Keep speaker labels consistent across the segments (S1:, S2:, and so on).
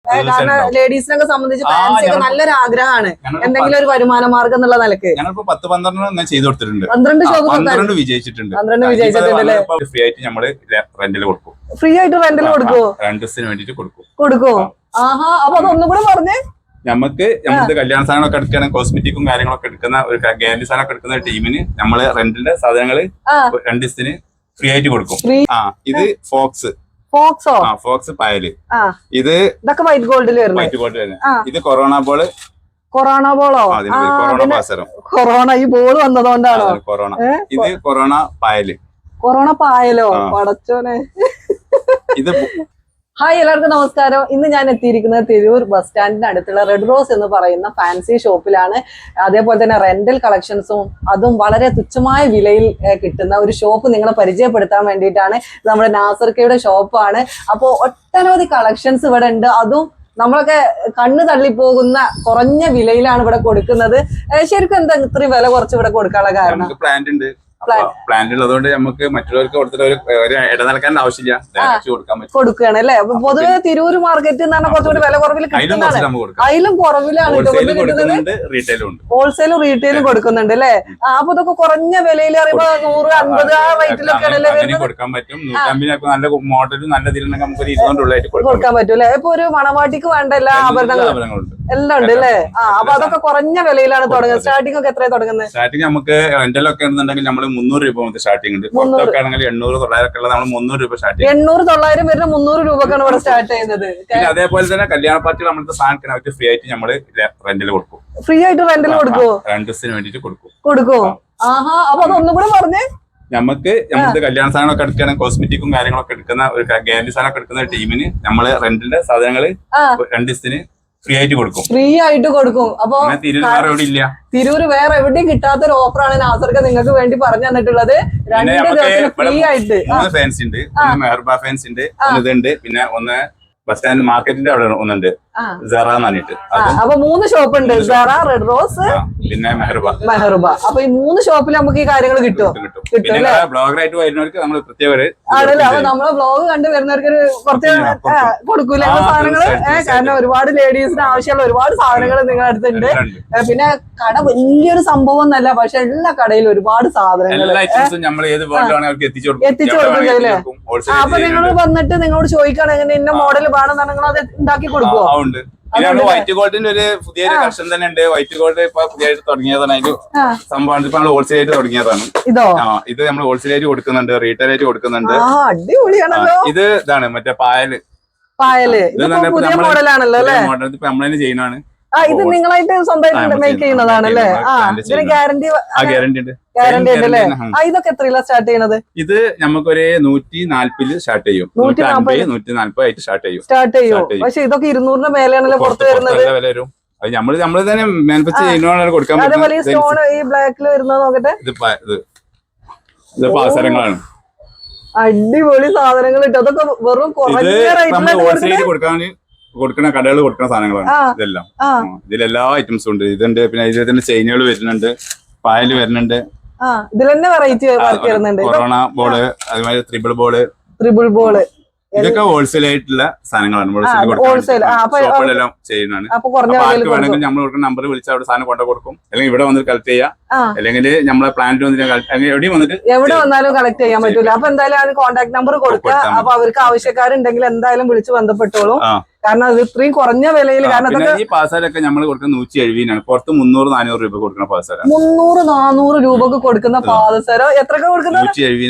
S1: കാരണം ലേഡീസിനൊക്കെ സംബന്ധിച്ച് ഫാൻസി ഒക്കെ നല്ലൊരു ആഗ്രഹമാണ്, എന്തെങ്കിലും ഒരു വരുമാന മാർഗം എന്നുള്ള നിലക്ക്.
S2: ഞങ്ങളിപ്പോ 10-12 ചെയ്ത് കൊടുത്തിട്ടുണ്ട്.
S1: 12
S2: വിജയിച്ചിട്ടുണ്ട്.
S1: 12 വിജയിച്ചിട്ടുണ്ട്.
S2: ഫ്രീ ആയിട്ട് നമ്മള് റെന്റിൽ കൊടുക്കും.
S1: ഫ്രീ ആയിട്ട് റെന്റിൽ കൊടുക്കുവോ?
S2: 2 ദിവസത്തിന് വേണ്ടിട്ട് കൊടുക്കും.
S1: ആഹാ, അപ്പൊ അതൊന്നും കൂടെ പറഞ്ഞേ.
S2: നമുക്ക് കല്യാണ സാധനങ്ങളൊക്കെ എടുക്കുന്ന, കോസ്മെറ്റിക്കും കാര്യങ്ങളൊക്കെ എടുക്കുന്ന ഒരു ഗ്യാരണ്ടി സാധനമൊക്കെ എടുക്കുന്ന ടീമിന് നമ്മള് റെന്റിന്റെ സാധനങ്ങള് 2 ദിവസത്തിന് ഫ്രീ ആയിട്ട് കൊടുക്കും. ഇത് ഫോക്സ് പായല്, ഇത്
S1: വൈറ്റ് ഗോൾഡിൽ
S2: ഇത് കൊറോണ ബോളോ? കൊറോണ പാസരം.
S1: കൊറോണ ഈ ബോൾ വന്നതുകൊണ്ടാണോ?
S2: കൊറോണ. ഇത് കൊറോണ പായല്.
S1: കൊറോണ പായലോ? പടച്ചോനെ.
S2: ഇത്
S1: ഹായ്, എല്ലാവർക്കും നമസ്കാരം. ഇന്ന് ഞാൻ എത്തിയിരിക്കുന്നത് തിരൂർ ബസ് സ്റ്റാൻഡിന്റെ അടുത്തുള്ള റെഡ് റോസ് എന്ന് പറയുന്ന ഫാൻസി ഷോപ്പിലാണ്. അതേപോലെ തന്നെ റെന്റൽ കളക്ഷൻസും അതും വളരെ തുച്ഛമായ വിലയിൽ കിട്ടുന്ന ഒരു ഷോപ്പ് നിങ്ങളെ പരിചയപ്പെടുത്താൻ വേണ്ടിയിട്ടാണ്. നമ്മുടെ നാസർക്കയുടെ ഷോപ്പാണ്. അപ്പോൾ ഒട്ടനവധി കളക്ഷൻസ് ഇവിടെ ഉണ്ട്. അതും നമ്മളൊക്കെ കണ്ണ് തള്ളിപ്പോകുന്ന കുറഞ്ഞ വിലയിലാണ് ഇവിടെ കൊടുക്കുന്നത്. ശരിക്കും എന്താ ഇത്രയും വില കുറച്ച് ഇവിടെ കൊടുക്കാനുള്ള കാരണം?
S2: പ്ലാന്റ് ഉള്ളതുകൊണ്ട് നമുക്ക് മറ്റുള്ളവർക്ക് കൊടുത്തിട്ട് ഒരു ഇടനിലക്കാൻ ആവശ്യമില്ല,
S1: കൊടുക്കുകയാണ് അല്ലേ. പൊതുവെ തിരൂർ മാർക്കറ്റ് എന്ന് പറഞ്ഞാൽ കുറച്ചുകൂടി വില കുറവിൽ അതിലും കുറവിലാണ് ഹോൾസെയിലും റീറ്റെയിലും കൊടുക്കുന്നുണ്ട് അല്ലേ. അപ്പൊ ഇതൊക്കെ കുറഞ്ഞ വിലയിൽ അറിയുമ്പോ 100-50 ആ റേറ്റിലൊക്കെ
S2: കൊടുക്കാൻ പറ്റും. 150 നല്ല മോഡലും നല്ല ഇതിലൊക്കെ നമുക്ക് 200
S1: കൊടുക്കാൻ പറ്റും അല്ലെ. ഇപ്പൊ ഒരു മണവാട്ടിക്ക് വേണ്ട എല്ലാ ആഭരണങ്ങളും എല്ലാം ഉണ്ട് അല്ലേ. അപ്പൊ അതൊക്കെ കുറഞ്ഞ വിലയിലാണ് തുടങ്ങുന്നത്. സ്റ്റാർട്ടിംഗ് ഒക്കെ എത്രയാണ് തുടങ്ങുന്നത്?
S2: സ്റ്റാർട്ടിംഗ് നമുക്ക് റെന്റലൊക്കെ ഉണ്ടെങ്കിൽ നമ്മൾ 300 രൂപ മുതൽ സ്റ്റാർട്ടിംഗ് ഉണ്ട്. പുറത്തൊക്കെയാണെങ്കിൽ 800-900 നമ്മൾ 300 രൂപ സ്റ്റാർട്ട് ചെയ്യും.
S1: 800-900 വരുന്ന 300 രൂപക്കാണ് ഇവിടെ സ്റ്റാർട്ട് ചെയ്യുന്നത്.
S2: പിന്നെ അതേപോലെ തന്നെ കല്യാണ പാർട്ടികൾ നമ്മളത്തെ സാധനത്തിന് അവർക്ക് ഫ്രീ ആയിട്ട് നമ്മള് റെന്റിൽ കൊടുക്കും.
S1: ഫ്രീ ആയിട്ട് റെന്റിൽ കൊടുക്കുമോ?
S2: 2 ദിവസത്തിന് വേണ്ടിട്ട്
S1: കൊടുക്കുമോ? ആഹാ, അപ്പൊ അതൊന്നും കൂടെ പറഞ്ഞേ.
S2: നമുക്ക് കല്യാണ സാധനങ്ങളൊക്കെ എടുക്കുന്ന, കോസ്മെറ്റിക്കും കാര്യങ്ങളൊക്കെ എടുക്കുന്ന ഒരു ഗ്യാരണ്ടി സാധനമൊക്കെ എടുക്കുന്ന ടീമിന് നമ്മള് റെന്റിന്റെ സാധനങ്ങള് 2 ദിവസത്തിന് ഫ്രീ ആയിട്ട് കൊടുക്കും.
S1: അപ്പൊ തിരൂര് വേറെ എവിടെയും കിട്ടാത്തൊരു ഓഫറാണ് നാസർക്ക് നിങ്ങൾക്ക് വേണ്ടി പറഞ്ഞു തന്നിട്ടുള്ളത്. 2 ദിവസത്തിന് ഫ്രീ ആയിട്ട്.
S2: 3 ഫാൻസി ഉണ്ട്, മെഹർബ ഫാൻസി ഉണ്ട്, ഇതുണ്ട്, പിന്നെ ഒന്ന് ബസ് സ്റ്റാൻഡ് മാർക്കറ്റിന്റെ അവിടെ ഒന്നുണ്ട്, സെറ എന്ന് പറഞ്ഞിട്ട്.
S1: അപ്പൊ 3 ഷോപ്പ് ഉണ്ട്, സെറ, റെഡ് റോസ്,
S2: പിന്നെ
S1: മെഹർബ. അപ്പൊ ഈ 3 ഷോപ്പിൽ നമുക്ക് ഈ കാര്യങ്ങൾ കിട്ടും.
S2: ബ്ലോഗറായിട്ട് വരുന്നവർക്ക് നമ്മൾ പ്രത്യേക
S1: ആണല്ലോ. അപ്പൊ നമ്മളെ ബ്ലോഗ് കണ്ടു വരുന്നവർക്ക് കുറച്ച് കൊടുക്കൂല സാധനങ്ങള്. കാരണം ഒരുപാട് ലേഡീസിന് ആവശ്യമുള്ള ഒരുപാട് സാധനങ്ങൾ നിങ്ങളുടെ അടുത്തുണ്ട്. പിന്നെ കട വലിയൊരു സംഭവം എന്നല്ല, പക്ഷെ എല്ലാ കടയിലും ഒരുപാട് സാധനങ്ങൾ എത്തിച്ചു കൊടുക്കുന്നില്ലേ. അപ്പൊ നിങ്ങൾ വന്നിട്ട് നിങ്ങളോട് ചോദിക്കുകയാണ് എങ്ങനെ ഇന്ന മോഡൽ വേണം, നിങ്ങൾ അത് ഉണ്ടാക്കി കൊടുക്കുമോ?
S2: വൈറ്റ് ഗോൾഡിന്റെ ഒരു പുതിയൊരു കളക്ഷൻ തന്നെ ഉണ്ട്. വൈറ്റ് ഗോൾഡ് ഇപ്പൊ പുതിയതായിട്ട് തുടങ്ങിയതാണ്. അതിന് സംഭവം ഇപ്പൊ നമ്മൾ ഹോൾസെയിൽ ആയിട്ട് തുടങ്ങിയതാണ്. ഇത് നമ്മൾ ഹോൾസെയിൽ ആയിട്ട് കൊടുക്കുന്നുണ്ട്, റീറ്റെയിൽ ആയിട്ട് കൊടുക്കുന്നുണ്ട്. ഇത് ഇതാണ് മറ്റേ പായല്.
S1: ഇത്
S2: മോഡൽ ഇപ്പൊ നമ്മൾ തന്നെ ചെയ്യുന്നതാണ്.
S1: ഇത് നിങ്ങളായിട്ട് സ്വന്തമായിട്ട് മേക്ക് ചെയ്യുന്നതാണല്ലേ. ഗ്യാരണ്ടി ഉണ്ട് അല്ലേ. ഇതൊക്കെ എത്രയിലാണ് സ്റ്റാർട്ട് ചെയ്യുന്നത്?
S2: ഇത് നമുക്കൊരു 140 സ്റ്റാർട്ട് ചെയ്യും. 140 ആയിട്ട് സ്റ്റാർട്ട് ചെയ്യും.
S1: പക്ഷെ ഇതൊക്കെ 200 മേലെയാണല്ലോ പുറത്ത് വരുന്നത്.
S2: അത് നമ്മള് തന്നെ മാനുഫാക്ചർ ചെയ്യുന്നതാണ് കൊടുക്കാൻ പറ്റും.
S1: ഈ ബ്ലാക്കിൽ വരുന്നത് നോക്കട്ടെ.
S2: ഇത് പാസരങ്ങളാണ്.
S1: അടിപൊളി സാധനങ്ങൾ കിട്ടും. അതൊക്കെ വെറും
S2: കൊടുക്കുന്ന കടകൾ കൊടുക്കുന്ന സാധനങ്ങളാണ് ഇതെല്ലാം. ഇതിലെല്ലാ ഐറ്റംസും ഉണ്ട്. ഇതുണ്ട്, പിന്നെ ഇതിന്റെ ചെയിനുകൾ വരുന്നുണ്ട്, പായല് വരുന്നുണ്ട്,
S1: ഇതിലെന്നെ വെറൈറ്റി വരുന്നുണ്ട്.
S2: കൊറോണ ബോള്, അതുമാതിരി ത്രിബിൾ ബോള്, ഇതൊക്കെ ഹോൾസെയിൽ ആയിട്ടുള്ള സാധനങ്ങളാണ്. ഷോപ്പുകളെല്ലാം ചെയ്യുന്നതാണ്. ആർക്ക് വേണമെങ്കിൽ നമ്മൾ കൊടുക്കുന്ന നമ്പർ വിളിച്ച് അവിടെ സാധനം കൊണ്ടു കൊടുക്കും. അല്ലെങ്കിൽ ഇവിടെ വന്നിട്ട് കളക്ട് ചെയ്യാം, അല്ലെങ്കിൽ നമ്മളെ പ്ലാന്റ്
S1: എവിടെ വന്നാലും കളക്ട് ചെയ്യാൻ പറ്റൂല. അപ്പൊ എന്തായാലും കോൺടാക്ട് നമ്പർ കൊടുക്കുക. അപ്പൊ അവർക്ക് ആവശ്യക്കാരുണ്ടെങ്കിൽ എന്തായാലും വിളിച്ച് ബന്ധപ്പെട്ടോളും. കാരണം അത് ഇത്രയും കുറഞ്ഞ വിലയിൽ. കാരണം
S2: ഈ പാസാരൊക്കെ നമ്മൾ കൊടുക്കുന്ന 170 പുറത്ത് 300-400 രൂപ കൊടുക്കുന്ന പാസാര.
S1: 300-400 രൂപക്ക് കൊടുക്കുന്ന പാദസരം എത്രക്ക് കൊടുക്കുന്നത്?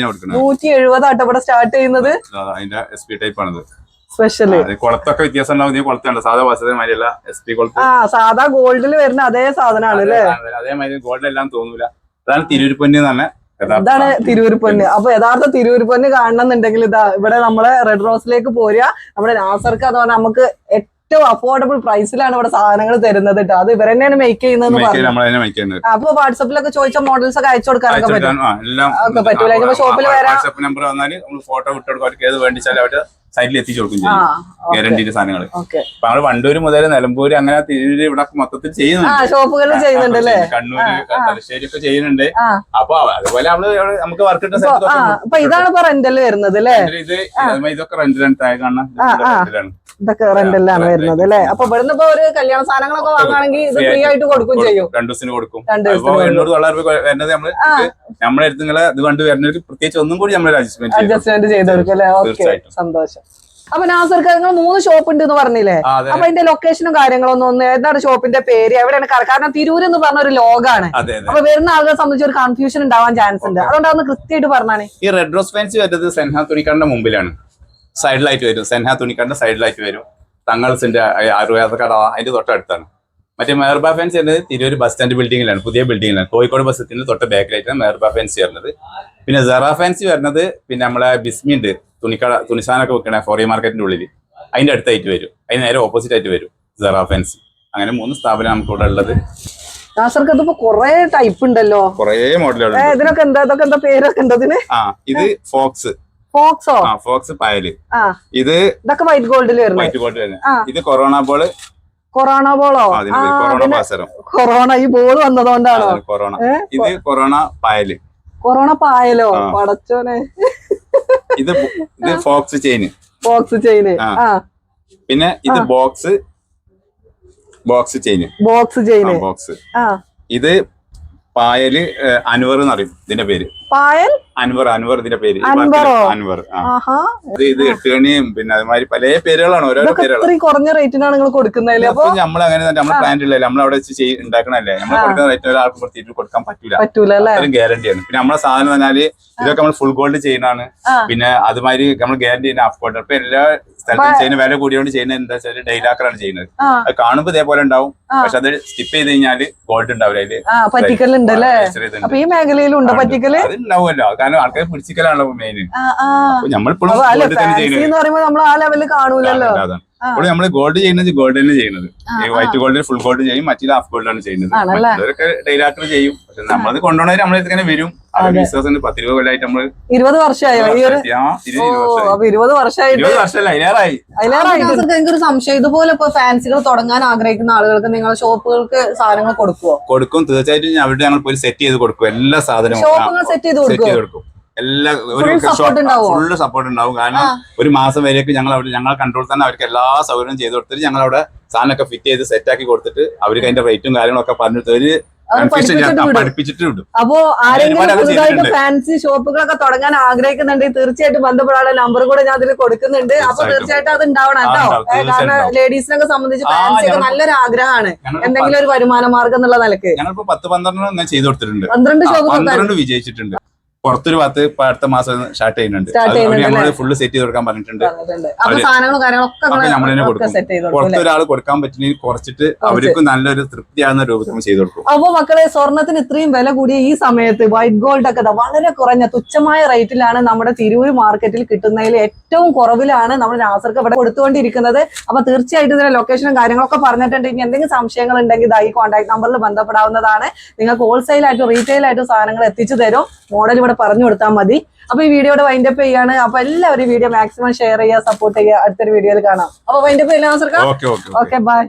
S2: 170
S1: ആട്ടോ ഇവിടെ സ്റ്റാർട്ട് ചെയ്യുന്നത്.
S2: അതിന്റെ SP ടൈപ്പ് ആണത്.
S1: സ്പെഷ്യല്
S2: കുളത്തൊക്കെ വ്യത്യാസം ഉണ്ടാവും. കുളത്തുണ്ട് സാധാ പാസരമാരിയല്ല, SP കുളത്ത്.
S1: സാധാ ഗോൾഡിൽ വരുന്ന അതേ സാധനമാണ് അല്ലേ.
S2: അതേമാതിരി ഗോൾഡിലെല്ലാം തോന്നൂല. അതാണ് തിരൂർ പൊന്ന് തന്നെ.
S1: ഇതാണ് തിരൂർ പൊന്ന്. അപ്പൊ യഥാർത്ഥ തിരൂർ പൊന്ന് കാണണമെന്നുണ്ടെങ്കിൽ ഇതാ ഇവിടെ നമ്മളെ റെഡ് റോസിലേക്ക് പോരുക. നമ്മുടെ നാസർക്ക് എന്ന് പറഞ്ഞാൽ നമുക്ക് ഏറ്റവും അഫോർഡബിൾ പ്രൈസിലാണ് ഇവിടെ സാധനങ്ങൾ തരുന്നത് കേട്ടോ. അത് ഇവർ തന്നെയാണ് മേക്ക് ചെയ്യുന്നത്. അപ്പൊ വാട്സപ്പിലൊക്കെ ചോദിച്ച മോഡൽസ് ഒക്കെ അയച്ചു കൊടുക്കാനൊക്കെ പറ്റൂല. ഷോപ്പിൽ വരാം,
S2: ഫോട്ടോ വിട്ടുകൊടുക്കും, ഏത് വേണ്ടിച്ചാലും അവര് സൈറ്റിൽ എത്തിച്ചു കൊടുക്കും ചെയ്യും. ഗ്യാരണ്ടീഡ് സാധനങ്ങൾ. അപ്പൊ നമ്മള് വണ്ടൂര് മുതൽ നിലമ്പൂര് അങ്ങനെ തിരൂര് ഇവിടെ മൊത്തത്തിൽ ചെയ്യുന്നുണ്ട്. കണ്ണൂര്, തലശ്ശേരി ഒക്കെ ചെയ്യുന്നുണ്ട്. അപ്പൊ അതുപോലെ നമുക്ക് വർക്ക്
S1: ഇതാണ് റെന്റൽ വരുന്നത്.
S2: ഇതൊക്കെ റെന്റിലാണ് താഴെ കാണുന്ന റെന്റിലാണ്.
S1: ഇതൊക്കെ റെന്റിലാണ് വരുന്നത് അല്ലെ. അപ്പൊ ഇവിടുന്ന് ഇപ്പൊ ഒരു കല്യാണ സാധനങ്ങളൊക്കെ വാങ്ങുകയാണെങ്കിൽ ഇത് ഫ്രീ ആയിട്ട് കൊടുക്കും ചെയ്യും.
S2: 2 ദിവസത്തിന് കൊടുക്കും. $800 വരുന്നത് നമ്മുടെ അടുത്ത് നിങ്ങളെ ഇത് കണ്ടു വരുന്നവർക്ക് പ്രത്യേകിച്ച് ഒന്നും കൂടി നമ്മൾ
S1: അഡ്ജസ്റ്റ്മെന്റ് ചെയ്ത് കൊടുക്കും അല്ലെ. ഓക്കെ, സന്തോഷം. അപ്പൊ നാസർക്ക് നിങ്ങൾ 3 ഷോപ്പ് ഉണ്ട് എന്ന് പറഞ്ഞില്ലേ? അപ്പൊ അതിന്റെ ലൊക്കേഷനും കാര്യങ്ങളൊന്നും ഒന്ന് ഏതാണ് ഷോപ്പിന്റെ പേര്, എവിടെയാണ്? കാരണം തിരൂർ എന്ന് പറഞ്ഞ ഒരു ലോഗാണ്. അപ്പൊ വരുന്ന ആളുകളെ സംബന്ധിച്ച് ഒരു കൺഫ്യൂഷൻ ഉണ്ടാവാൻ ചാൻസ് ഉണ്ട്. അതുകൊണ്ട് അതൊന്ന് കൃത്യമായിട്ട് പറഞ്ഞാണ്.
S2: ഈ റെഡ് റോസ് ഫാൻസി വരുന്നത് സെൻഹ തുണിക്കടന്റെ മുമ്പിലാണ്, സൈഡിലായിട്ട് വരും. സെൻഹ തുണിക്കടന്റെ സൈഡിലായിട്ട് വരും. തങ്ങൾസിന്റെ ആയുർവേദ കട അതിന്റെ തൊട്ടടുത്താണ്. മറ്റേ മെഹർബ ഫാൻസി വരുന്നത് തിരൂർ ബസ് സ്റ്റാൻഡ് ബിൽഡിംഗിലാണ്, പുതിയ ബിൽഡിംഗിലാണ്. കോഴിക്കോട് ബസ് എത്തിന് തൊട്ട് ബാക്കിലായിട്ടാണ് മെഹർബ ഫാൻസി വരുന്നത്. പിന്നെ സെറ ഫാൻസി വരുന്നത് പിന്നെ നമ്മളെ ബിസ്മി ഉണ്ട്, തുണിസാനൊക്കെ വെക്കണ ഫോറി മാർക്കറ്റിന്റെ ഉള്ളിൽ, അതിന്റെ അടുത്തായിട്ട് വരും. അതിന് നേരെ ഓപ്പോസിറ്റ് ആയിട്ട് വരും സെറ ഫാൻസി. അങ്ങനെ 3 സ്ഥാപനം നമുക്ക് ഇവിടെ ഉള്ളത്.
S1: നാസർക്ക് ഇതിപ്പോ കൊറേ ടൈപ്പ് ഉണ്ടല്ലോ, കൊറേ മോഡലുകൾ. ഇതിനൊക്കെ എന്താ, ഇതൊക്കെ എന്താ പേരൊക്കെ ഉണ്ട് ഇതിന്?
S2: ഇത് ഫോക്സ്,
S1: ഫോക്സോ?
S2: ഫോക്സ് പായല്. ഇത്
S1: ഇതൊക്കെ വൈറ്റ് ഗോൾഡിൽ വരുന്നത്.
S2: വൈറ്റ് ഗോൾഡിൽ തന്നെ. ഇത് കൊറോണ ബോള്.
S1: കൊറോണ ബോളോ?
S2: കൊറോണ പാസരം.
S1: കൊറോണ ഈ ബോൾ വന്നതുകൊണ്ടാണോ?
S2: കൊറോണ. ഇത് കൊറോണ പായല്.
S1: കൊറോണ പായലോ? പടച്ചോനെ.
S2: ഇത് ഫോക്സ് ചെയിന്.
S1: Box chain.
S2: പിന്നെ ഇത് box chain.
S1: Box chain.
S2: Box. ഇത് പായല് അൻവർ എന്ന് പറയും ഇതിന്റെ പേര്.
S1: പായൽ
S2: അൻവർ ഇതിന്റെ പേര്. അൻവർ. ഇത് 8 കണിയും പിന്നെ അതുമാതിരി പല പേരുകളാണ്, ഓരോ പേരുകൾ.
S1: കുറഞ്ഞ റേറ്റിനാണ് നിങ്ങൾ കൊടുക്കുന്നത്. അപ്പൊ
S2: നമ്മൾ അങ്ങനെ നമ്മുടെ പ്ലാന്റ് ഇല്ലല്ലോ, നമ്മൾ അവിടെ വെച്ച് ഉണ്ടാക്കണല്ലേ. നമ്മൾ കൊടുക്കുന്ന റേറ്റ് ഒരാൾക്ക് കൊടുത്തിട്ട് കൊടുക്കാൻ പറ്റൂല, അത്രയും ഗ്യാരണ്ടിയാണ്. പിന്നെ നമ്മളെ സാധനം പറഞ്ഞാല് ഇതൊക്കെ നമ്മൾ ഫുൾ ഗോൾഡ് ചെയ്യുന്നതാണ്. പിന്നെ അതുമാതിരി നമ്മൾ ഗ്യാരണ്ടി ചെയ്യുന്ന ഹാഫ് ഗോൾഡ്. അപ്പൊ എല്ലാ സ്ഥലത്തും ചെയ്യുന്ന വില കൂടിയോണ്ട് ചെയ്യുന്നത് എന്താ വെച്ചാൽ ഡൈലാക്കറാണ് ചെയ്യുന്നത്. അത് കാണുമ്പോ ഇതേപോലെ ഉണ്ടാവും, പക്ഷെ അത് സ്റ്റിപ്പ് ചെയ്ത് കഴിഞ്ഞാല് ഗോൾഡ് ഉണ്ടാവില്ല. അതില്
S1: പറ്റിക്കലുണ്ട് അല്ലേ? അപ്പൊ ഈ മേഖലയിലുണ്ട് പറ്റിക്കല്.
S2: അത് ഉണ്ടാവുമല്ലോ, കാരണം ആൾക്കാർ പിടിച്ചിക്കലാണല്ലോ മെയിൻ. നമ്മളിപ്പോഴും
S1: നമ്മൾ ആ ലെവലിൽ കാണൂലല്ലോ.
S2: അപ്പോൾ നമ്മള് ഗോൾഡ് ചെയ്യുന്നത് ഗോൾഡ് തന്നെ ചെയ്യുന്നത്. വൈറ്റ് ഗോൾഡിൽ ഫുൾ ഗോൾഡ് ചെയ്യും, മറ്റേ ഹാഫ് ഗോൾഡ് ആണ് ചെയ്യുന്നത്. അവരൊക്കെ ഡൈലാക്കർ ചെയ്യും. പക്ഷെ നമ്മളത് കൊണ്ടുപോകണവര് നമ്മളിങ്ങനെ വരും. അത് വിശ്വാസം 10-20 കൊല്ലമായിട്ട് നമ്മള്
S1: 20 വർഷമായോ? 20 വർഷമല്ല, എനിക്കൊരു സംശയം, ഇതുപോലെ ഇപ്പൊ ഫാൻസികൾ തുടങ്ങാൻ ആഗ്രഹിക്കുന്ന ആളുകൾക്ക് നിങ്ങൾ ഷോപ്പുകൾക്ക് സാധനങ്ങൾ കൊടുക്കും?
S2: തീർച്ചയായിട്ടും അവിടെ ഞങ്ങൾ പോയി സെറ്റ് ചെയ്ത് കൊടുക്കും. എല്ലാ സാധനവും
S1: സെറ്റ് ചെയ്ത് കൊടുക്കും.
S2: എല്ലാ ഫുള്ള് സപ്പോർട്ട് ഉണ്ടാവും. കാരണം ഒരു മാസം വരെയൊക്കെ ഞങ്ങൾ അവിടെ ഞങ്ങൾ കൺട്രോൾ തന്നെ അവർക്ക് എല്ലാ സൗകര്യവും ചെയ്ത് കൊടുത്തിട്ട് ഞങ്ങൾ അവിടെ സാധനമൊക്കെ ഫിറ്റ് ചെയ്ത് സെറ്റ് ആക്കി കൊടുത്തിട്ട് അവർക്ക് അതിന്റെ റേറ്റും കാര്യങ്ങളൊക്കെ പറഞ്ഞിട്ട് ഒരു പഠിപ്പിച്ചിട്ട് വിടും.
S1: അപ്പോ ആരെങ്കിലും ഫാൻസി ഷോപ്പുകളൊക്കെ തുടങ്ങാൻ ആഗ്രഹിക്കുന്നുണ്ടെങ്കിൽ തീർച്ചയായിട്ടും ബന്ധപ്പെടാനുള്ള നമ്പർ കൂടെ ഞാൻ അതിൽ കൊടുക്കുന്നുണ്ട്. അപ്പൊ തീർച്ചയായിട്ടും അത് ഉണ്ടാവണം കേട്ടോ. കാരണം ലേഡീസിനൊക്കെ സംബന്ധിച്ച് ഫാൻസി ഒക്കെ നല്ലൊരു ആഗ്രഹമാണ്, എന്തെങ്കിലും ഒരു വരുമാന മാർഗം എന്നുള്ള നിലക്ക്.
S2: ഞങ്ങളിപ്പോ 10-12 ചെയ്ത് കൊടുത്തിട്ടുണ്ട്.
S1: 12 ഷോപ്പ്
S2: വിജയിച്ചിട്ടുണ്ട്. പുറത്തൊരു ഭാഗത്ത് ഇപ്പൊ അടുത്ത മാസം സ്റ്റാർട്ട് ചെയ്യുന്നുണ്ട്. നമ്മള് ഫുള്ള് സെറ്റ് ചെയ്ത് കൊടുക്കാൻ പറഞ്ഞിട്ടുണ്ട്. നമ്മളതിനെ കൊടുക്കും. പുറത്തൊരാൾ കൊടുക്കാൻ പറ്റുന്ന കുറച്ചിട്ട് അവർക്കും നല്ലൊരു തൃപ്തിയാകുന്ന രൂപത്തിൽ ചെയ്ത് കൊടുക്കും.
S1: അപ്പൊ മക്കളെ, സ്വർണത്തിന് ഇത്രയും വില കൂടിയ ഈ സമയത്ത് വൈറ്റ് ഗോൾഡ് ഒക്കെ വളരെ കുറഞ്ഞ തുച്ഛമായ റേറ്റിലാണ് നമ്മുടെ തിരൂർ മാർക്കറ്റിൽ കിട്ടുന്നതിൽ ഏറ്റവും കുറവിലാണ് നമ്മൾ നാസർക്ക് ഇവിടെ കൊടുത്തുകൊണ്ടിരിക്കുന്നത്. അപ്പൊ തീർച്ചയായിട്ടും ഇതിന്റെ ലൊക്കേഷനും കാര്യങ്ങളൊക്കെ പറഞ്ഞിട്ടുണ്ടെങ്കിൽ എന്തെങ്കിലും സംശയങ്ങൾ ഉണ്ടെങ്കിൽ ഈ കോൺടാക്ട് നമ്പറിൽ ബന്ധപ്പെടാവുന്നതാണ്. നിങ്ങൾക്ക് ഹോൾസെയിൽ ആയിട്ടും റീറ്റെയിൽ ആയിട്ടും സാധനങ്ങൾ എത്തിച്ചു തരും. മോഡൽ ഇവിടെ പറഞ്ഞു കൊടുത്താൽ മതി. അപ്പൊ ഈ വീഡിയോയുടെ വൈൻഡപ്പ് ചെയ്യാണ്. അപ്പൊ എല്ലാവരും വീഡിയോ മാക്സിമം ഷെയർ ചെയ്യുക, സപ്പോർട്ട് ചെയ്യുക. അടുത്തൊരു വീഡിയോയിൽ കാണാം. അപ്പൊ വൈൻഡപ്പ് ചെയ്യാം. Okay, by.